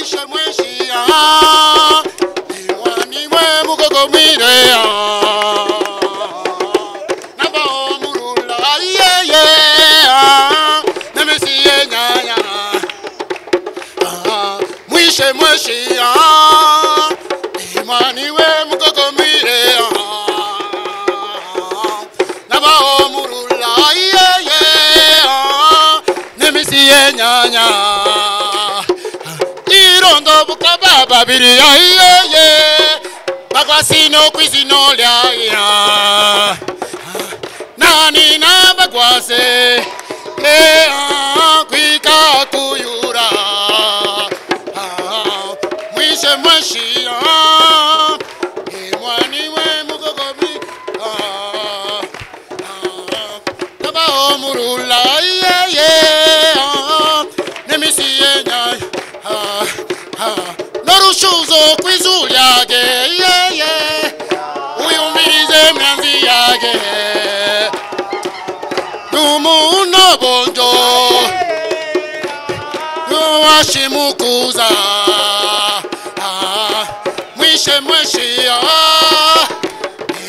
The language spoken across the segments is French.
mwishe mweshia Iwani mwe mukoko mirea Naba omurula yeye Nemesiye nyanya Mwishe mweshia Iwani mwe mukoko mirea Naba omurula yeye Nemesiye nyanya Irondo bukaba babiri yeye Bagwasino kwizino lya Nani na bagwase Kwika kuyura Mwishe mwashia Imwani we mugogomi Naba omurula yeye Nemisiye nyaya Norushuzo kwizulyage yeye Uyumirize myanzi yage Numuno bonjo Nuwashimukuza Mwishe mweshia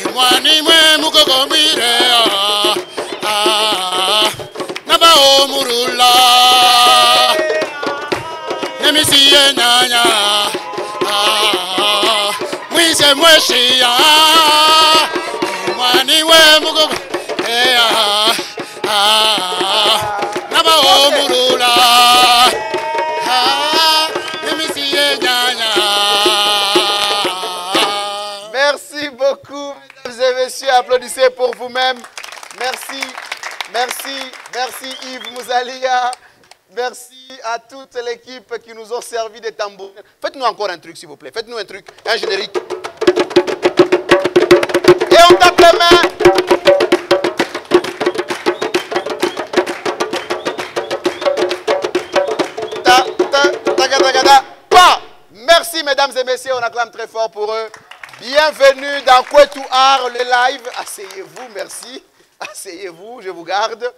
Imwani mwe mukogomire Naba omurula Nemisiye nyanya Mwishe mweshia Imwani we mugogo Naba omurula Nemisiye nyanya. Merci beaucoup, mesdames et messieurs. Applaudissez pour vous-même. Merci, merci, merci Yves Mouzalia. Merci à toute l'équipe qui nous ont servi des tambours. Faites-nous encore un truc, s'il vous plaît. Faites-nous un truc, un générique. Et on tape les mains. Merci, mesdames et messieurs. On acclame très fort pour eux. Bienvenue dans Kwetu Art, le live. Asseyez-vous, merci. Asseyez-vous, je vous garde.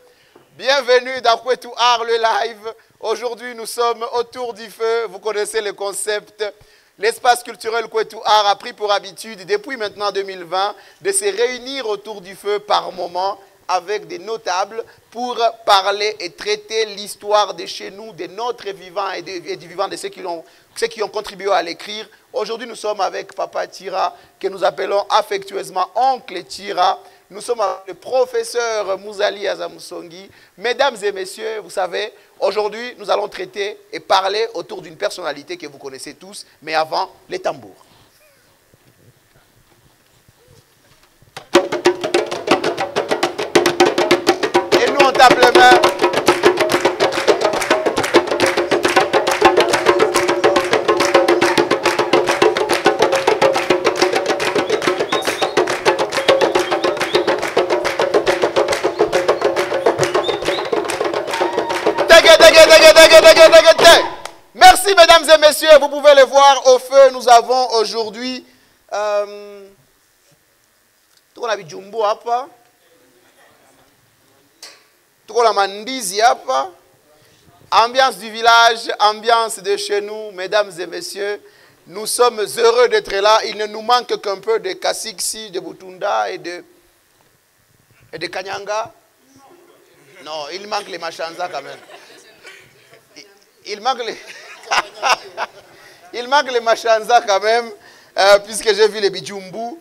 Bienvenue dans Kwetu Art, le live. Aujourd'hui, nous sommes autour du feu. Vous connaissez le concept. L'espace culturel Kwetu Art a pris pour habitude, depuis maintenant 2020, de se réunir autour du feu par moment avec des notables pour parler et traiter l'histoire de chez nous, de notre vivant et du vivant de ceux qui ont contribué à l'écrire. Aujourd'hui, nous sommes avec Papa Tira, que nous appelons affectueusement Oncle Tira. Nous sommes avec le professeur Mouzali Azamusongi. Mesdames et messieurs, vous savez, aujourd'hui, nous allons traiter et parler autour d'une personnalité que vous connaissez tous, mais avant, les tambours. Et nous, on tape les mains. Merci mesdames et messieurs, vous pouvez le voir au feu. Nous avons aujourd'hui ambiance du village, ambiance de chez nous. Mesdames et messieurs, nous sommes heureux d'être là. Il ne nous manque qu'un peu de Kasiksi, de Butunda et de Kanyanga. Non, il manque les Machanza quand même. Il manque les... il manque les Machanza quand même, puisque j'ai vu les Bijumbu.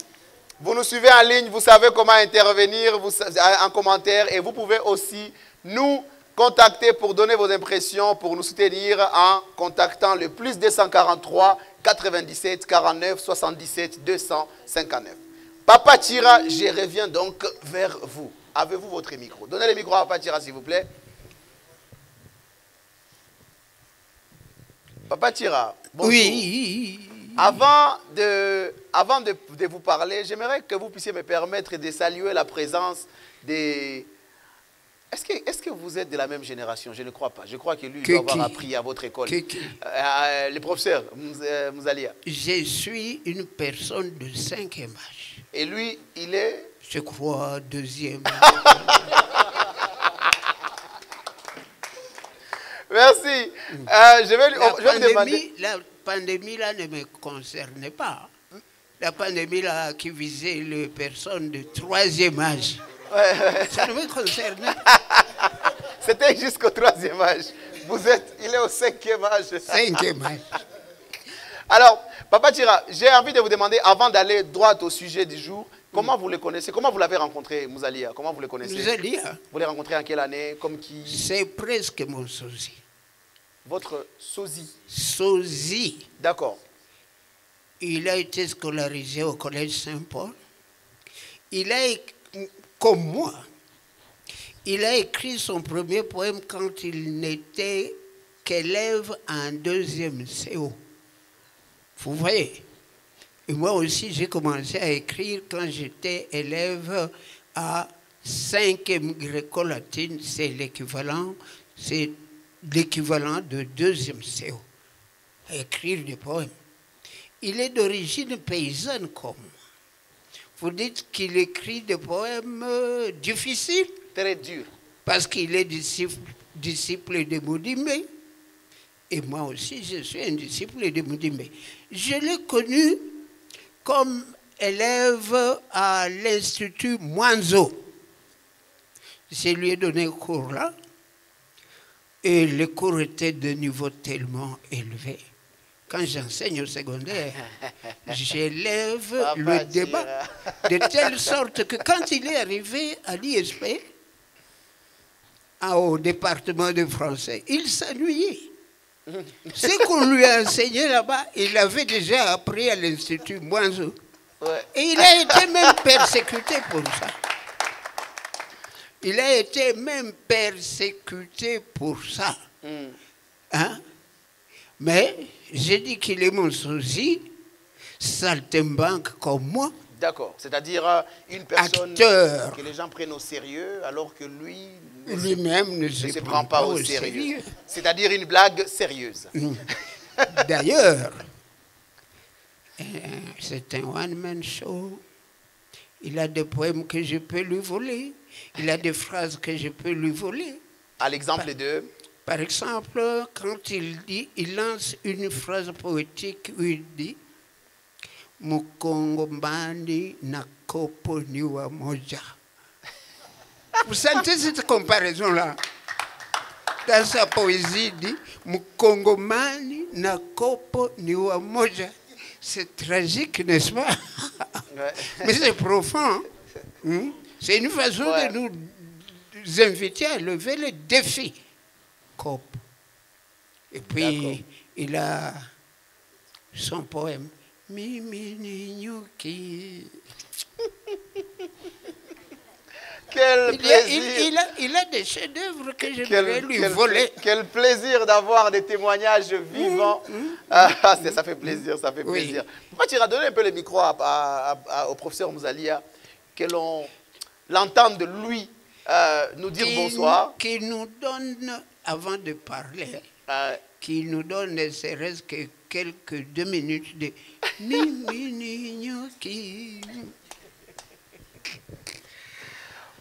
Vous nous suivez en ligne, vous savez comment intervenir en commentaire. Et vous pouvez aussi nous contacter pour donner vos impressions, pour nous soutenir en contactant le plus 243 97 49 77 259. Papa Tira, je reviens donc vers vous. Avez-vous votre micro? Donnez le micro à Papa Tira, s'il vous plaît. Papa Tira, bonjour. Oui. Avant de vous parler, j'aimerais que vous puissiez me permettre de saluer la présence des... Est-ce que vous êtes de la même génération? Je ne crois pas. Je crois que lui, il doit avoir appris à votre école. Le professeur Mouzalia. Je suis une personne de 5e âge. Et lui, il est... Je crois 2e. Merci. Je vais vous demander. La pandémie là ne me concernait pas. La pandémie là qui visait les personnes de 3e âge. Ça ne me concernait pas. C'était jusqu'au 3e âge. Il est au 5e âge. 5e âge. Alors, Papa Tira, j'ai envie de vous demander, avant d'aller droit au sujet du jour, comment vous le connaissez? Comment vous l'avez rencontré, Mouzalia? Comment vous le connaissez? Mouzalia. Vous l'avez rencontré en quelle année? Comme qui? C'est presque mon sosie. Votre sosie? Sosie. D'accord. Il a été scolarisé au collège Saint-Paul. Il a, comme moi, il a écrit son premier poème quand il n'était qu'élève en 2e CO. Vous voyez? Et moi aussi, j'ai commencé à écrire quand j'étais élève à 5e gréco-latine. C'est l'équivalent de 2e CO. À écrire des poèmes. Il est d'origine paysanne comme moi. Vous dites qu'il écrit des poèmes difficiles? Très dur. Parce qu'il est disciple de Moudimbe. Et moi aussi, je suis un disciple de Moudimbe. Je l'ai connu comme élève à l'Institut Mwanzo. Je lui ai donné un cours là. Et les cours étaient de niveau tellement élevé. Quand j'enseigne au secondaire, j'élève le débat de telle sorte que quand il est arrivé à l'ISP, au département de français, il s'ennuyait. Ce qu'on lui a enseigné là-bas, il avait déjà appris à l'Institut Mwanzo. Ouais. Et il a été même persécuté pour ça. Il a été même persécuté pour ça. Hein? Mais j'ai dit qu'il est mon sosie, saltimbanque comme moi. D'accord. C'est-à-dire une personne Acteur. que les gens prennent au sérieux alors que lui-même ne se prend pas au sérieux. C'est-à-dire une blague sérieuse. D'ailleurs, c'est un one-man show. Il a des poèmes que je peux lui voler. Il a des phrases que je peux lui voler. À l'exemple de... Par exemple, quand il lance une phrase poétique où il dit Mukongomani na kopo niwa moja. Vous sentez cette comparaison-là? Dans sa poésie, il dit Mukongomani na kopo niwa moja. C'est tragique, n'est-ce pas? Ouais. Mais c'est profond. Hein? C'est une façon de nous inviter à lever le défi. Cop. Et puis, il a son poème. Mimi Nyuki. Quel plaisir. Il a des chefs-d'œuvre que je vais lui voler. Quel plaisir d'avoir des témoignages vivants. Ça fait plaisir, ça fait plaisir. Pourquoi tu as donné un peu le micro au professeur Mouzalia, que l'on l'entende de lui nous dire bonsoir. Qui nous donne, avant de parler, qui nous donne ne serait-ce que quelques 2 minutes de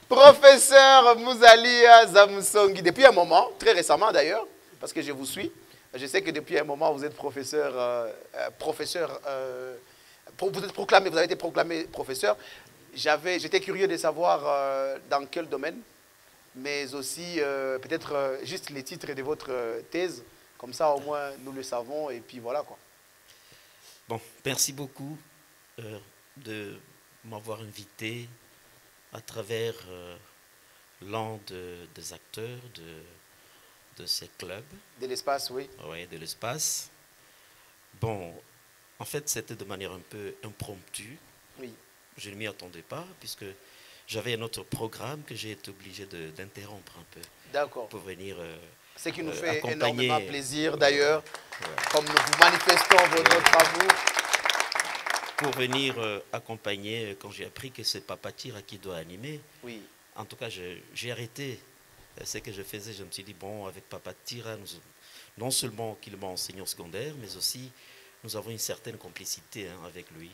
Professeur Mouzalia Zamusongi, depuis un moment, très récemment d'ailleurs, parce que je vous suis, je sais que depuis un moment vous êtes professeur, vous êtes proclamé, vous avez été proclamé professeur. J'étais curieux de savoir dans quel domaine, mais aussi peut-être juste les titres de votre thèse, comme ça au moins nous le savons et puis voilà quoi. Bon, merci beaucoup de m'avoir invité à travers l'un des acteurs de ces clubs. De l'espace, oui. Oui, de l'espace. Bon, en fait, c'était de manière un peu impromptue. Oui. Je ne m'y attendais pas, puisque j'avais un autre programme que j'ai été obligé d'interrompre un peu. D'accord. Pour venir ce qui nous fait accompagner. Énormément plaisir, d'ailleurs, comme nous vous manifestons votre amour. Pour venir accompagner, quand j'ai appris que c'est Papa Tira qui doit animer, oui. En tout cas, j'ai arrêté ce que je faisais. Je me suis dit, bon, avec Papa Tira, non seulement qu'il m'a enseigné au secondaire, mais aussi nous avons une certaine complicité avec lui.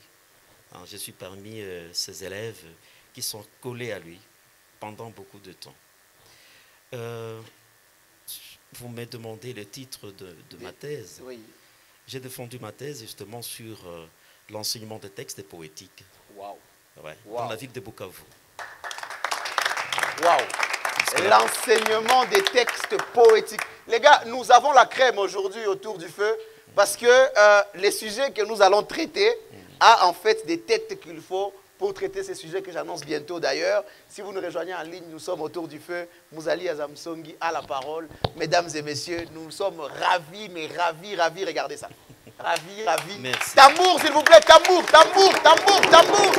Hein, je suis parmi ces élèves qui sont collés à lui pendant beaucoup de temps. vous me demandez le titre de ma thèse. Oui. J'ai défendu ma thèse justement sur l'enseignement des textes poétiques. Waouh. Ouais, Wow. dans la ville de Bukavu. Waouh. L'enseignement des textes poétiques. Les gars, nous avons la crème aujourd'hui autour du feu parce que les sujets que nous allons traiter a en fait des têtes qu'il faut pour traiter ces sujets que j'annonce bientôt d'ailleurs. Si vous nous rejoignez en ligne, nous sommes autour du feu. Mouzali Azamsongi à la parole. Mesdames et messieurs, nous sommes ravis, mais ravis, ravis. Regardez ça. Ravis, ravis. Merci. Tambour, s'il vous plaît. Tambour, tambour, tambour, tambour.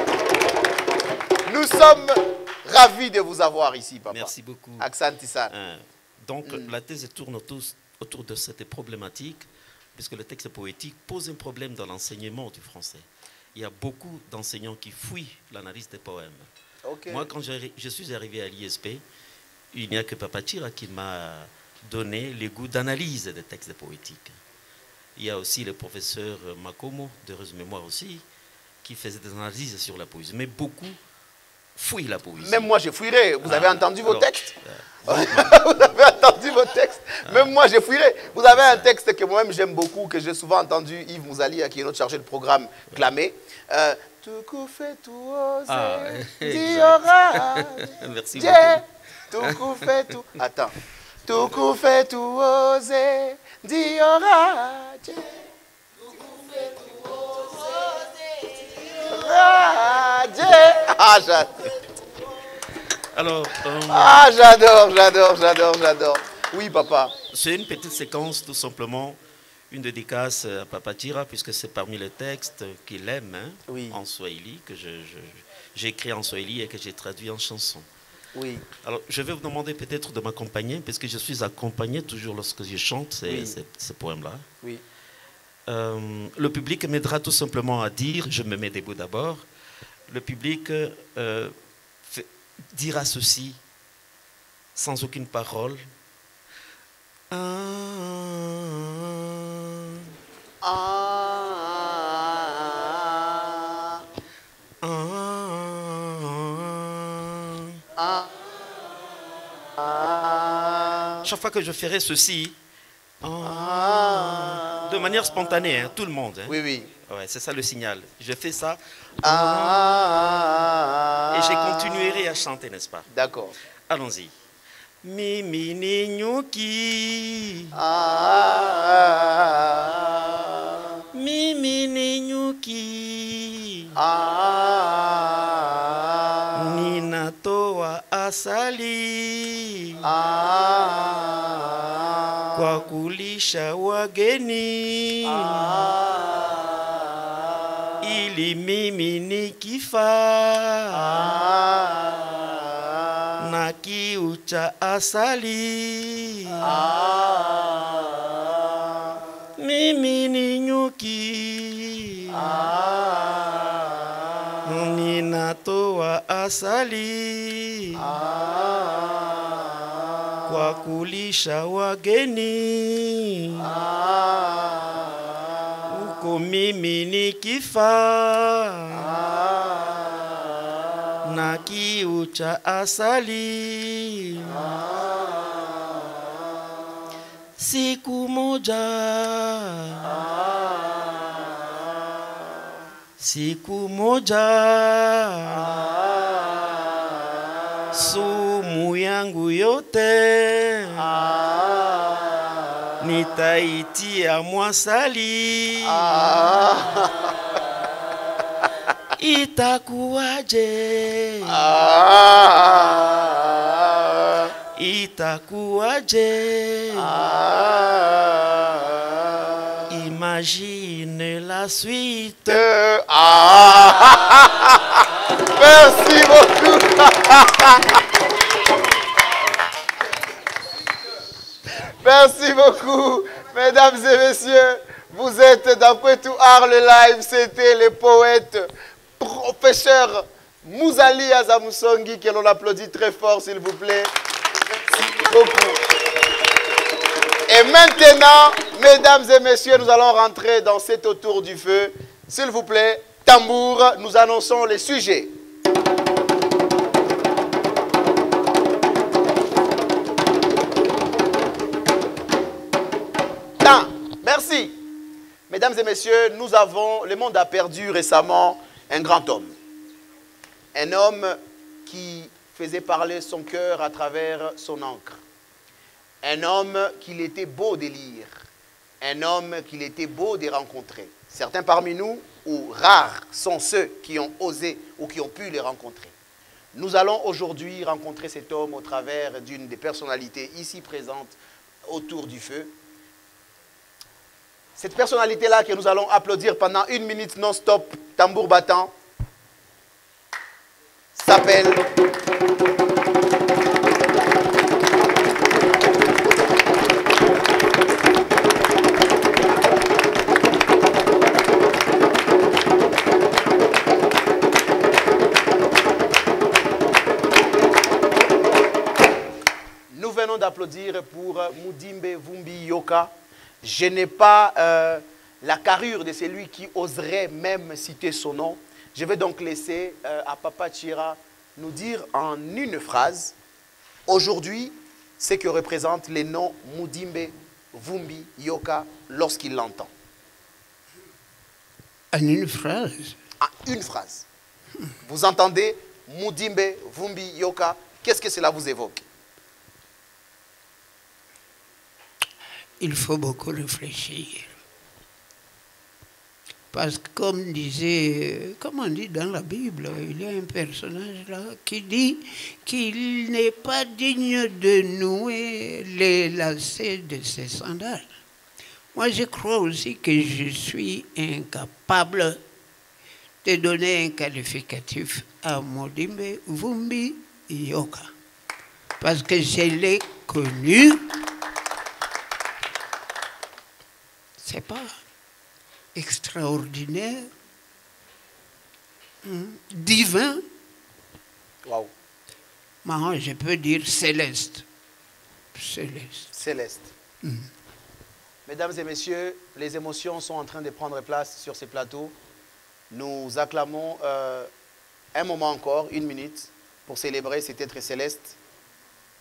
Nous sommes ravis de vous avoir ici, papa. Merci beaucoup. Aksan Tissan. Donc, la thèse tourne autour de cette problématique, puisque le texte poétique pose un problème dans l'enseignement du français. Il y a beaucoup d'enseignants qui fuient l'analyse des poèmes. Okay. Moi, quand je suis arrivé à l'ISP, il n'y a que Papa Tira qui m'a donné le goût d'analyse des textes poétiques. Il y a aussi le professeur Makomo, d'heureuse mémoire aussi, qui faisait des analyses sur la poésie. Mais beaucoup fuient la poésie. Même moi, je fuirais. Vous avez entendu vos alors, textes Vous avez entendu vos textes Même moi, je fuirais. Vous avez un texte que moi-même j'aime beaucoup, que j'ai souvent entendu Yves Mouzali, qui est notre chargé de programme, clamer. Tout coup fait tout oser, Diora. Merci beaucoup. Tout coup fait tout. Attends. Tout coup fait tout oser, Diora. Ah, j'adore. J'adore. Oui, papa. C'est une petite séquence, tout simplement, une dédicace à Papa Tira, puisque c'est parmi les textes qu'il aime, hein, oui. En Swahili, que j'ai écrit en Swahili et que j'ai traduit en chanson. Oui. Alors, je vais vous demander peut-être de m'accompagner, parce que je suis accompagné toujours lorsque je chante ces poèmes-là. Oui. Le public m'aidera tout simplement à dire, je me mets debout d'abord, le public dira ceci, sans aucune parole. Chaque fois que je ferai ceci, de manière spontanée, hein, tout le monde. Hein. Oui, oui. Ouais, c'est ça le signal. Je fais ça et je continuerai à chanter, n'est-ce pas? D'accord. Allons-y. Mimi ni nyuki. Mimi ni nyuki. Ninatoa asali. Kwa kulisha wageni. Ili mimi nikifa. Na kiu cha asali. Mimi ni nyuki. Ninatoa asali. Kwa kulisha wageni. Uko mimi nikifa. Na kiu cha asali. Siku moja sumu yangu yote nitaitia mwasali. Itakuwaje? Itakuwaje? Imagine la suite. Merci beaucoup. Merci beaucoup, mesdames et messieurs. Vous êtes dans Kwetu Art le live. C'était le poète, professeur Mouzali Azamsongi, que l'on applaudit très fort, s'il vous plaît. Merci beaucoup. Et maintenant, mesdames et messieurs, nous allons rentrer dans cet autour du feu. S'il vous plaît, tambour, nous annonçons les sujets. Mesdames et messieurs, le monde a perdu récemment un grand homme. Un homme qui faisait parler son cœur à travers son encre. Un homme qu'il était beau de lire. Un homme qu'il était beau de rencontrer. Certains parmi nous, ou rares, sont ceux qui ont osé ou qui ont pu les rencontrer. Nous allons aujourd'hui rencontrer cet homme au travers d'une des personnalités ici présentes autour du feu. Cette personnalité-là que nous allons applaudir pendant 1 minute non-stop, tambour battant, s'appelle... Nous venons d'applaudir pour Mudimbe Vumbi Yoka. Je n'ai pas la carrure de celui qui oserait même citer son nom. Je vais donc laisser à Papa Tchira nous dire en une phrase, aujourd'hui, ce que représente le nom Mudimbe Vumbi Yoka lorsqu'il l'entend. En une phrase? En une phrase. Vous entendez Mudimbe Vumbi Yoka, qu'est-ce que cela vous évoque? Il faut beaucoup réfléchir. Parce que comme on dit dans la Bible, il y a un personnage là qui dit qu'il n'est pas digne de nouer les lacets de ses sandales. Moi, je crois aussi que je suis incapable de donner un qualificatif à Mudimbe Vumbi Yoka. Parce que je l'ai connu. C'est pas extraordinaire, divin. Wow. Moi, je peux dire céleste. Céleste. Céleste. Mesdames et messieurs, les émotions sont en train de prendre place sur ces plateaux. Nous acclamons un moment encore, 1 minute, pour célébrer cet être céleste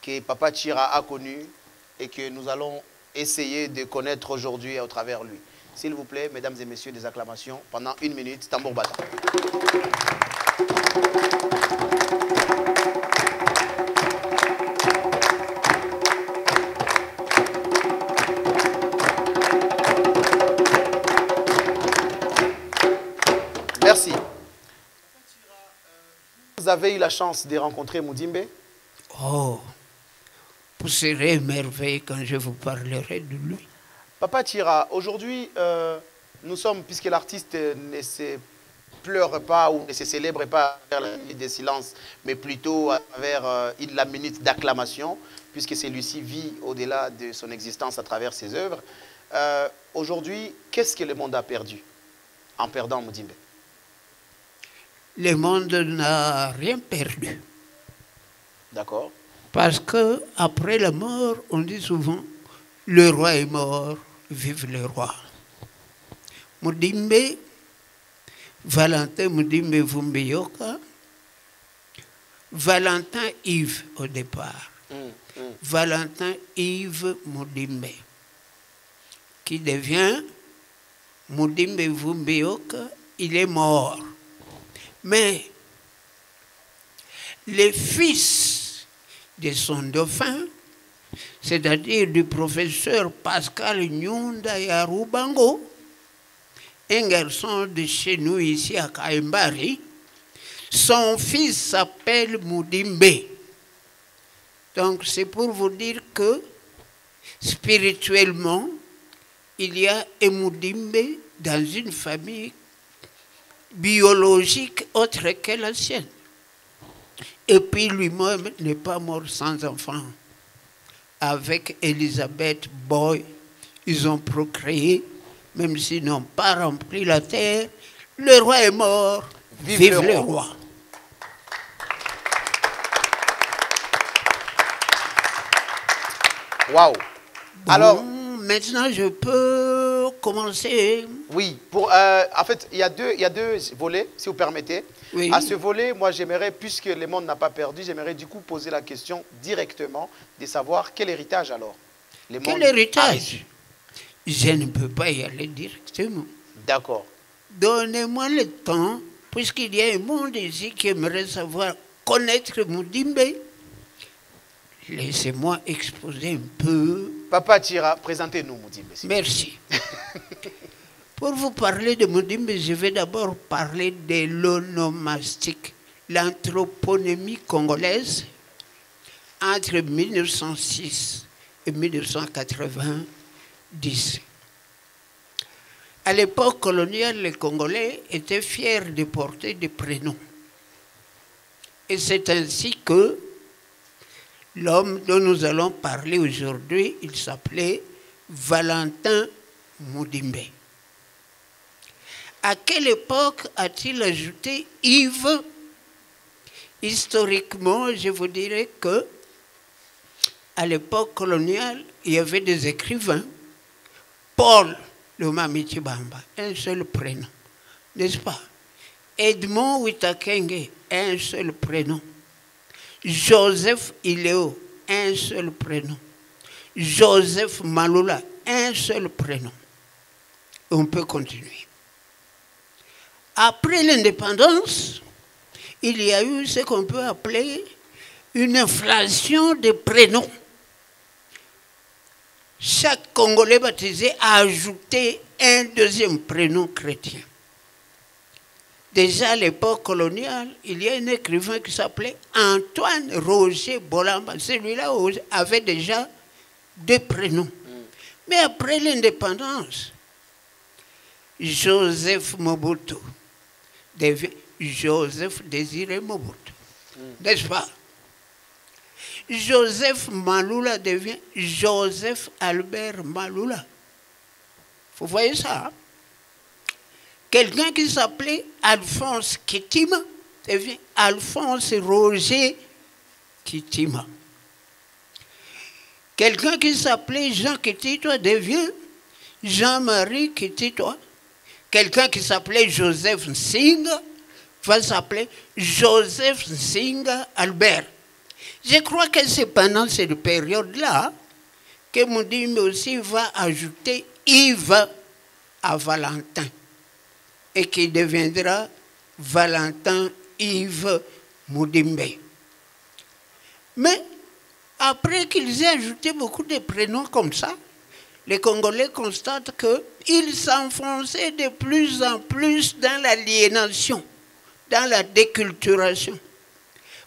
que Papa Tchira a connu et que nous allons essayer de connaître aujourd'hui au travers lui. S'il vous plaît, mesdames et messieurs, des acclamations pendant 1 minute, tambour battant. Merci. Vous avez eu la chance de rencontrer Mudimbe? Oh, vous serez émerveillés quand je vous parlerai de lui. Papa Tchira, aujourd'hui, nous sommes, puisque l'artiste ne se pleure pas ou ne se célèbre pas à la minute de silence, mais plutôt à travers la minute d'acclamation, puisque celui-ci vit au-delà de son existence à travers ses œuvres. Aujourd'hui, qu'est-ce que le monde a perdu en perdant Mudimbe? Le monde n'a rien perdu. D'accord. Parce que après la mort, on dit souvent, le roi est mort, vive le roi. Mudimbe, Valentin Mudimbe Vumbi Yoka, Valentin Yves au départ. Valentin Yves Mudimbe, qui devient Mudimbe Vumbi Yoka, il est mort. Mais les fils de son dauphin, c'est-à-dire du professeur Pascal Nyunda Yarubango, un garçon de chez nous ici à Kaimbari, son fils s'appelle Mudimbe. Donc c'est pour vous dire que spirituellement, il y a un Mudimbe dans une famille biologique autre que la sienne. Et puis lui-même n'est pas mort sans enfant. Avec Elisabeth Boy, ils ont procréé, même s'ils n'ont pas rempli la terre. Le roi est mort, vive le roi. Waouh. Bon, alors, maintenant je peux commencer. Oui, en fait, il y a deux volets, si vous permettez. Oui. À ce volet, moi j'aimerais, puisque le monde n'a pas perdu, j'aimerais du coup poser la question directement de savoir quel héritage alors. Quel héritage? je ne peux pas y aller directement. D'accord. Donnez-moi le temps, puisqu'il y a un monde ici qui aimerait savoir, connaître Mudimbe. Laissez-moi exposer un peu. Papa Tira, présentez-nous Mudimbe. Merci. Pour vous parler de Mudimbe, je vais d'abord parler de l'onomastique, l'anthroponymie congolaise entre 1906 et 1990. À l'époque coloniale, les Congolais étaient fiers de porter des prénoms. Et c'est ainsi que l'homme dont nous allons parler aujourd'hui, il s'appelait Valentin Mudimbe. À quelle époque a-t-il ajouté Yves? Historiquement, je vous dirais que à l'époque coloniale, il y avait des écrivains. Paul Lomami Tshibamba, un seul prénom, n'est-ce pas? Edmond Witakenge, un seul prénom. Joseph Iléo, un seul prénom. Joseph Malula, un seul prénom. On peut continuer. Après l'indépendance, il y a eu ce qu'on peut appeler une inflation des prénoms. Chaque Congolais baptisé a ajouté un deuxième prénom chrétien. Déjà à l'époque coloniale, il y a un écrivain qui s'appelait Antoine Roger Bolamba. Celui-là avait déjà deux prénoms. Mais après l'indépendance, Joseph Mobutu devient Joseph Désiré Mobutu. N'est-ce pas? Joseph Malula devient Joseph Albert Malula. Vous voyez ça? Hein? Quelqu'un qui s'appelait Alphonse Kitima devient Alphonse Roger Kitima. Quelqu'un qui s'appelait Jean Kititoa devient Jean-Marie Kititoa. Quelqu'un qui s'appelait Joseph Nsinga va s'appeler Joseph Nsinga Albert. Je crois que c'est pendant cette période-là que Mudimbe aussi va ajouter Yves à Valentin et qui deviendra Valentin Yves Mudimbe. Mais après qu'ils aient ajouté beaucoup de prénoms comme ça, les Congolais constatent qu'ils s'enfonçaient de plus en plus dans l'aliénation, dans la déculturation.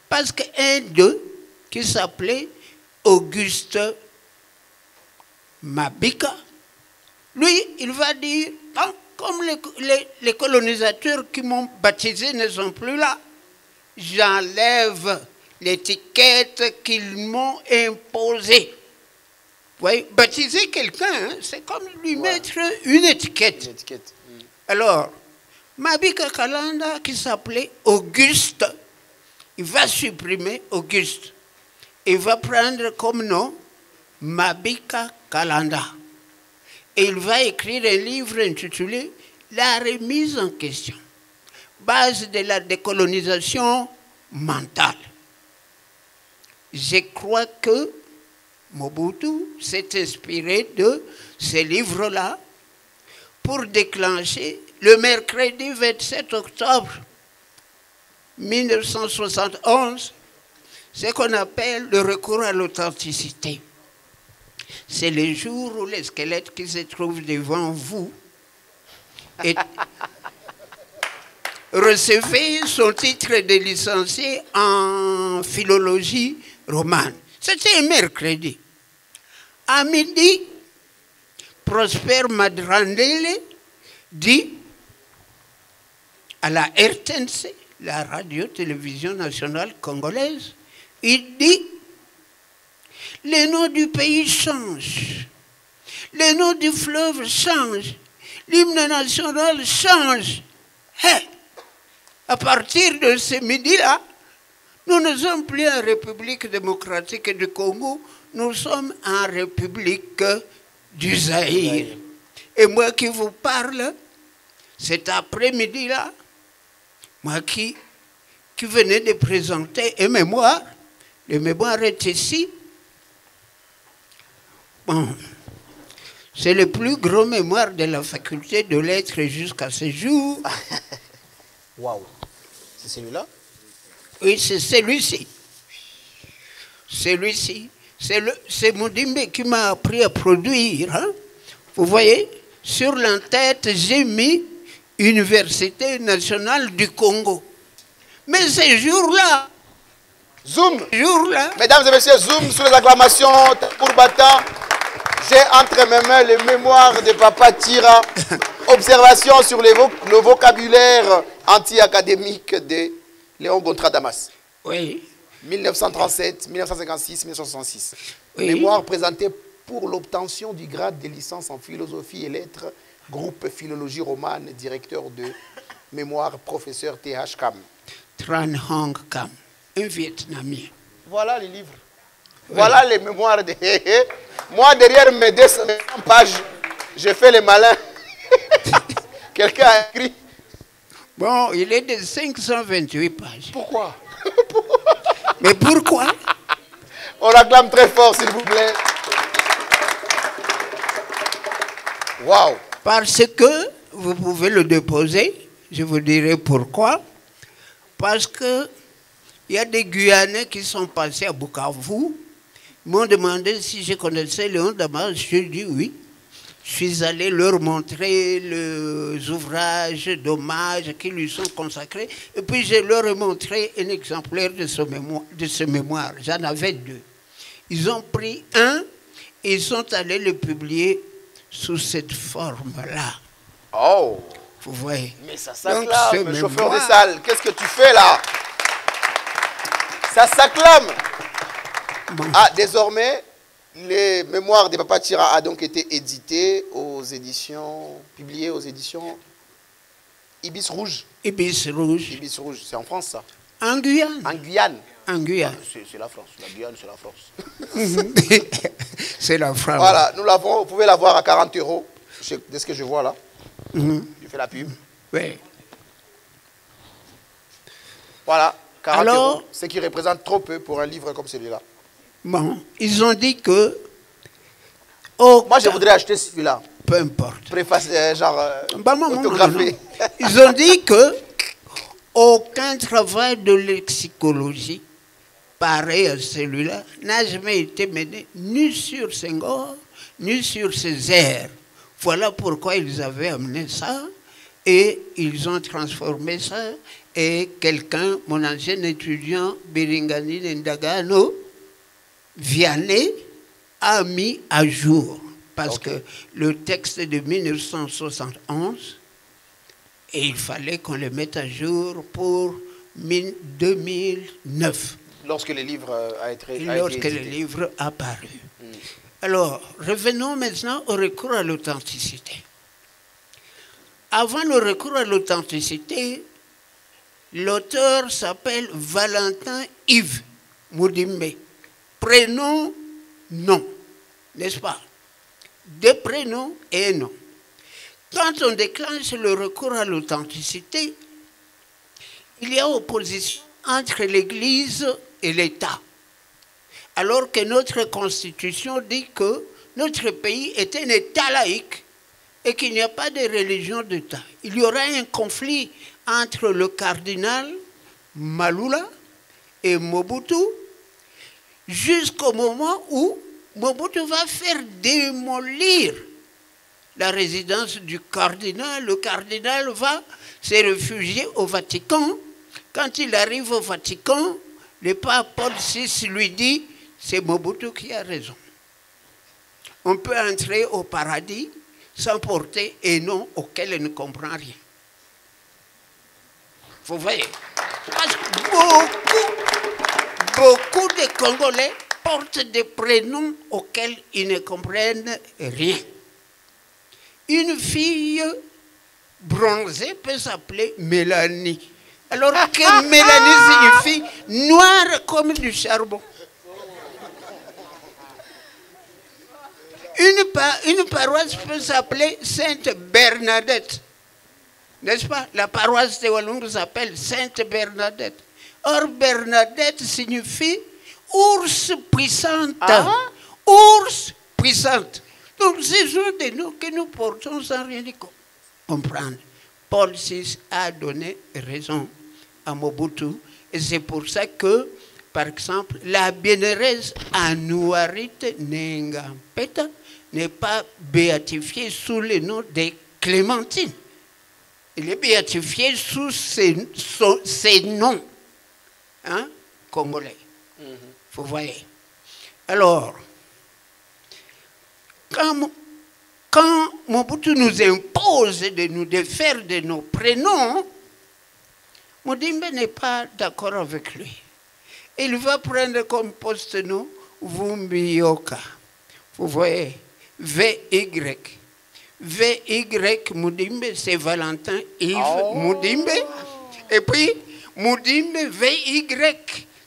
Parce qu'un d'eux, qui s'appelait Auguste Mabika, lui, il va dire, non, comme les colonisateurs qui m'ont baptisé ne sont plus là, j'enlève l'étiquette qu'ils m'ont imposée. Vous voyez, baptiser quelqu'un, hein, c'est comme lui mettre une étiquette. Une étiquette. Alors, Mabika Kalanda, qui s'appelait Auguste, il va supprimer Auguste. Il va prendre comme nom Mabika Kalanda. Et il va écrire un livre intitulé La remise en question, base de la décolonisation mentale. Je crois que Mobutu s'est inspiré de ce livre-là pour déclencher le mercredi 27 octobre 1971 ce qu'on appelle le recours à l'authenticité. C'est le jour où le squelette qui se trouve devant vous recevait son titre de licencié en philologie romane. C'était un mercredi. À midi, Prosper Madrandele dit à la RTNC, la radio-télévision nationale congolaise, il dit, les noms du pays changent, les noms du fleuve changent, l'hymne national change. Hey, à partir de ce midi-là, nous ne sommes plus en République démocratique du Congo, nous sommes en République du Zaïre. Et moi qui vous parle, cet après-midi-là, moi qui venais de présenter un mémoire, le mémoire est ici. Bon, C'est le plus grand mémoire de la faculté de lettres jusqu'à ce jour. Waouh. C'est celui-là? Oui, c'est celui-ci. Celui-ci. C'est Mudimbe qui m'a appris à produire. Hein? Vous voyez, sur l'entête, j'ai mis Université nationale du Congo. Mais ces jours-là, Zoom. jour-là, Mesdames et messieurs, zoom sur les acclamations pour Batan. J'ai entre mes mains le mémoire de Papa Tira. Observation sur le vocabulaire anti-académique de Léon Gontran-Damas. oui, 1937, 1956, 1966. Oui. Mémoire présentée pour l'obtention du grade de licence en philosophie et lettres, groupe philologie romane, directeur de mémoire, professeur T.H. Kam. Tran Hong Kam, un Vietnamien. Voilà les livres. Voilà les mémoires de... Moi, derrière mes 200 pages, je fais les malins. Quelqu'un a écrit. Bon, il est de 528 pages. Pourquoi? Mais pourquoi? On réclame très fort, s'il vous plaît. Waouh. Parce que, vous pouvez le déposer, je vous dirai pourquoi. Parce que il y a des Guyanais qui sont passés à Bukavu, m'ont demandé si je connaissais Léon Damas. Je dis oui. Je suis allé leur montrer les ouvrages d'hommage qui lui sont consacrés. Et puis je leur ai montré un exemplaire de ce mémoire. J'en avais 2. Ils ont pris un et ils sont allés le publier sous cette forme-là. Oh. Vous voyez. Mais ça Donc, s'acclame, ce chauffeur de mémoire- salle. Qu'est-ce que tu fais là? Ça s'acclame. Bon. Ah, désormais, les mémoires de Papa Tira a donc été édité aux éditions, publié aux éditions Ibis Rouge. Ibis Rouge. Ibis Rouge, c'est en France ça? En Guyane. En Guyane. En Guyane. C'est la France. La Guyane, c'est la France. C'est la France. Voilà, nous l'avons, vous pouvez l'avoir à 40 €, de ce que je vois là. Je fais la pub. Oui. Voilà, 40 Alors- €, ce qui représente trop peu pour un livre comme celui-là. Bon, ils ont dit que... Oh, Moi, je voudrais acheter celui-là. peu importe. Préface, Bah, non, autographié. non. Ils ont dit que aucun travail de lexicologie pareil à celui-là n'a jamais été mené ni sur Senghor, ni sur ses airs. Voilà pourquoi ils avaient amené ça et ils ont transformé ça. Et quelqu'un, mon ancien étudiant, Biringani Ndagano, Vianney, a mis à jour. Parce que le texte est de 1971, et il fallait qu'on le mette à jour pour 2009, Lorsque le livre a été lorsque le édité. livre a paru. Alors, revenons maintenant au recours à l'authenticité. Avant le recours à l'authenticité, l'auteur s'appelle Valentin Yves Mudimbe. Prénom, nom, n'est-ce pas? Deux prénoms et un nom. Quand on déclenche le recours à l'authenticité, il y a opposition entre l'Église et l'État. Alors que notre Constitution dit que notre pays est un État laïque et qu'il n'y a pas de religion d'État. Il y aura un conflit entre le cardinal Malula et Mobutu jusqu'au moment où Mobutu va faire démolir la résidence du cardinal. Le cardinal va se réfugier au Vatican. Quand il arrive au Vatican, le pape Paul VI lui dit « c'est Mobutu qui a raison. On peut entrer au paradis sans porter un nom auquel on ne comprend rien. » Vous voyez, parce que beaucoup de Congolais portent des prénoms auxquels ils ne comprennent rien. Une fille bronzée peut s'appeler Mélanie. Alors que Mélanie signifie noire comme du charbon. Une paroisse peut s'appeler Sainte Bernadette. N'est-ce pas? La paroisse de Walloum s'appelle Sainte Bernadette. Or, Bernadette signifie ours puissante. Ours puissante. Donc, ce sont des noms que nous portons sans rien y comprendre. Paul VI a donné raison à Mobutu. Et c'est pour ça que, par exemple, la bienheureuse Anouarit Nengampeta n'est pas béatifiée sous le nom de Clémentine. Elle est béatifiée sous ses noms congolais. Vous voyez. Alors, quand Mobutu nous impose de nous défaire de nos prénoms, Mudimbe n'est pas d'accord avec lui. Il va prendre comme poste-nom Vumbiyoka. Vous voyez, VY. VY Mudimbe, c'est Valentin Yves Mudimbe. Et puis, Mudimbe VY.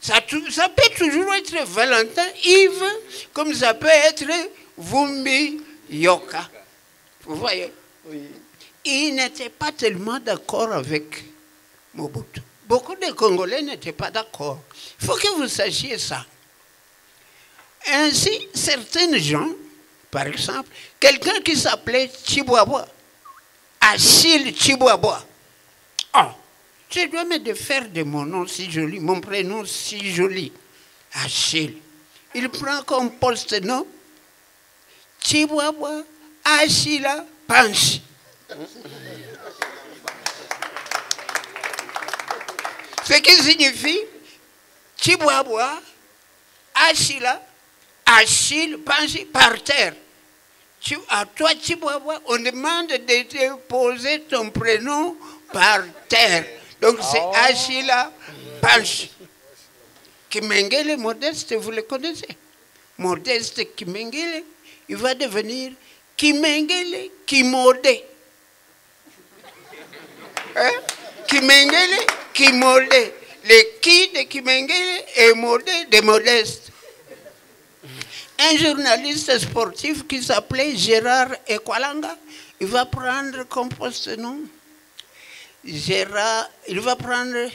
Ça peut toujours être Valentin Yves, comme ça peut être Vumbiyoka. Vous voyez? Oui. Il n'était pas tellement d'accord avec Mobutu. Beaucoup de Congolais n'étaient pas d'accord. Il faut que vous sachiez ça. Ainsi, certains gens, par exemple, quelqu'un qui s'appelait Chibuabwa, Achille Chibuabwa. Oh, tu dois me défaire de mon nom si joli, mon prénom si joli. Achille. Il prend comme poste-nom Chibuabwa Achille Panchi. Ce qui signifie Chibuabwa Achille Panchi par terre. À toi, Chibuabwa, on demande de te poser ton prénom par terre. Donc c'est Achille Panchi. Kimengele Modeste, vous le connaissez. Modeste Kimengele, il va devenir Kimengele Kimode. Hein? Kimengele Kimode. Le qui de Kimengele et Modé de Modeste. Un journaliste sportif qui s'appelait Gérard Ekwalanga, il va prendre comme poste-nom Gérard, il va prendre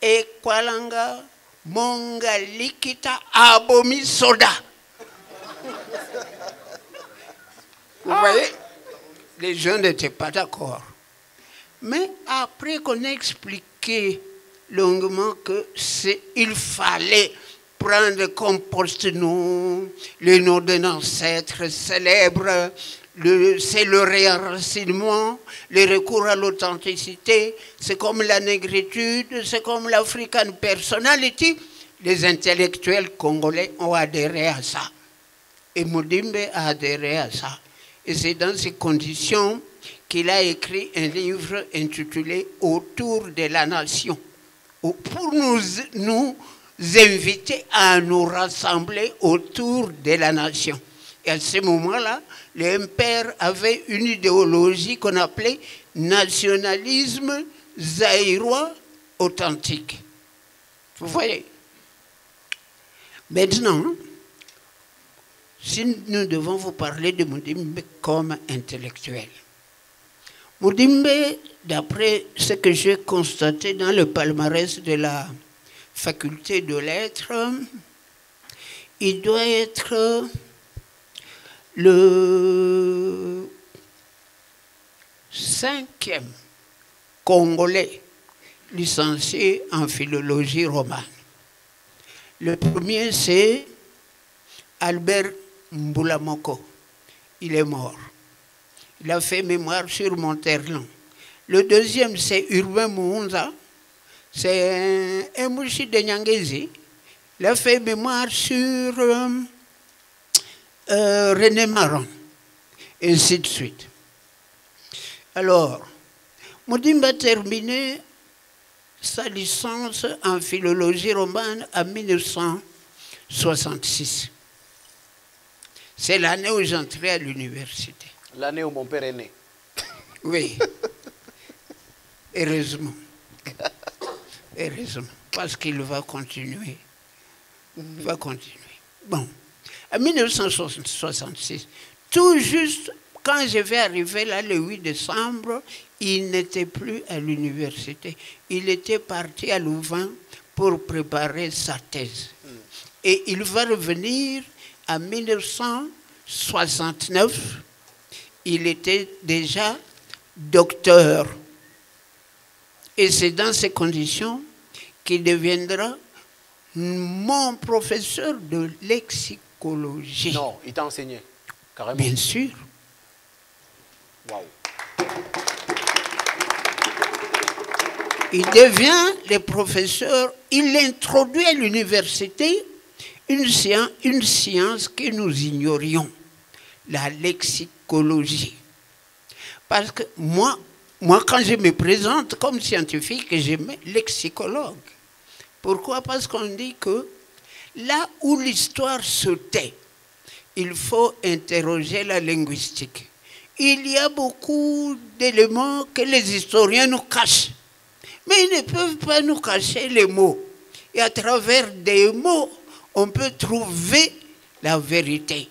Ekwalanga Mongalikita Abomi Soda. Vous voyez, les gens n'étaient pas d'accord. Mais après qu'on a expliqué longuement qu'il fallait prendre comme poste-nom le nom d'un ancêtre célèbre, c'est le réenracinement, le recours à l'authenticité, c'est comme la négritude, c'est comme l'African personality. Les intellectuels congolais ont adhéré à ça. Et Mudimbe a adhéré à ça. Et c'est dans ces conditions qu'il a écrit un livre intitulé « Autour de la nation » pour nous inviter à nous rassembler autour de la nation. Et à ce moment-là, le MPR avait une idéologie qu'on appelait nationalisme zaïrois authentique. Vous voyez? Maintenant, si nous devons vous parler de Mudimbe comme intellectuel. Mudimbe, d'après ce que j'ai constaté dans le palmarès de la faculté de lettres, il doit être le 5e Congolais licencié en philologie romane. Le premier, c'est Albert Mbulamoko. Il est mort. Il a fait mémoire sur Monterland. Le deuxième, c'est Urbain Muunza. C'est un Mouchi de Nyangezi. Il a fait mémoire sur René Maron. Et ainsi de suite. Alors, Mudimbe a terminé sa licence en philologie romane en 1966. C'est l'année où j'entrais à l'université. L'année où mon père est né. Oui. Heureusement. Heureusement. Parce qu'il va continuer. Il va continuer. Bon. En 1966, tout juste quand je vais arriver là le 8 décembre, il n'était plus à l'université. Il était parti à Louvain pour préparer sa thèse. Et il va revenir en 1970 69, il était déjà docteur. Et c'est dans ces conditions qu'il deviendra mon professeur de lexicologie. Non, il t'a enseigné, carrément. Bien sûr. Waouh. Il devient le professeur, il introduit à l'université une science que nous ignorions, la lexicologie. Parce que moi, quand je me présente comme scientifique, je mets lexicologue. Pourquoi? Parce qu'on dit que là où l'histoire se tait, il faut interroger la linguistique. Il y a beaucoup d'éléments que les historiens nous cachent. Mais ils ne peuvent pas nous cacher les mots. Et à travers des mots, on peut trouver la vérité.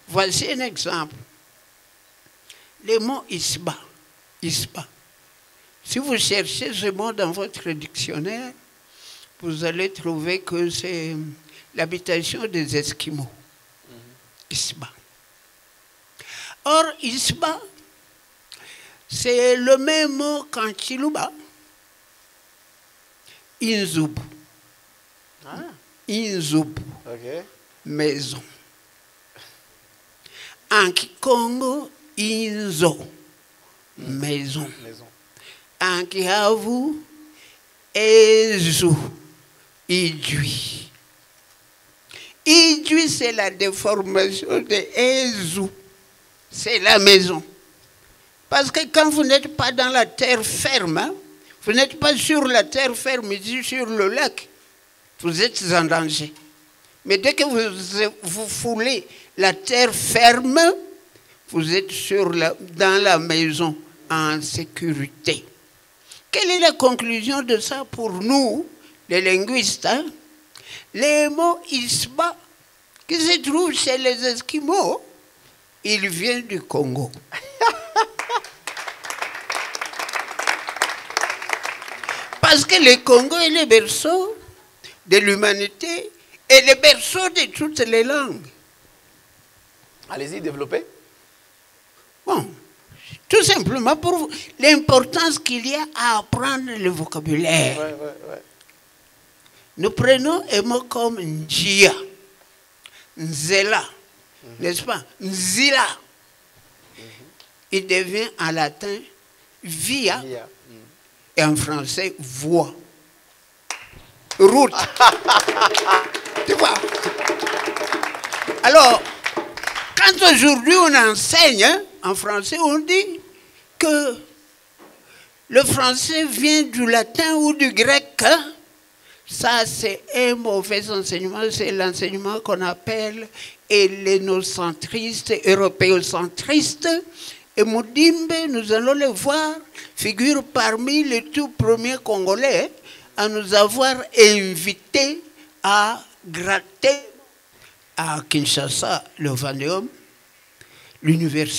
Voici un exemple. Le mot isba. Isba. Si vous cherchez ce mot dans votre dictionnaire, vous allez trouver que c'est l'habitation des Esquimaux. Isba. Or, isba, c'est le même mot qu'en Chiluba. Inzub. Ah. Inzub. Ok. Maison. En Kikongo, Inzo. Maison. Maison. En Kihavu, Ezu. Idui. Idui, c'est la déformation de Ezu. C'est la maison. Parce que quand vous n'êtes pas dans la terre ferme, hein, vous n'êtes pas sur la terre ferme, ici sur le lac, vous êtes en danger. Mais dès que vous foulez la terre ferme, vous êtes dans la maison en sécurité. Quelle est la conclusion de ça pour nous, les linguistes, hein? Les mots isba qui se trouvent chez les Esquimaux, ils viennent du Congo. Parce que le Congo est le berceau de l'humanité et le berceau de toutes les langues. Allez-y, développez. Bon, tout simplement pour l'importance qu'il y a à apprendre le vocabulaire. Ouais. Nous prenons un mot comme njia, nzela, n'est-ce pas? Nzila. Il devient en latin via. Et en français, voie. Route. Tu vois? Alors, quand aujourd'hui on enseigne, hein, en français, on dit que le français vient du latin ou du grec. Hein? Ça, c'est un mauvais enseignement. C'est l'enseignement qu'on appelle hellénocentriste, européocentriste. Et Moudimbe, nous allons le voir, figure parmi les tout premiers Congolais à nous avoir invités à gratter à Kinshasa, le Vendéum, l'université.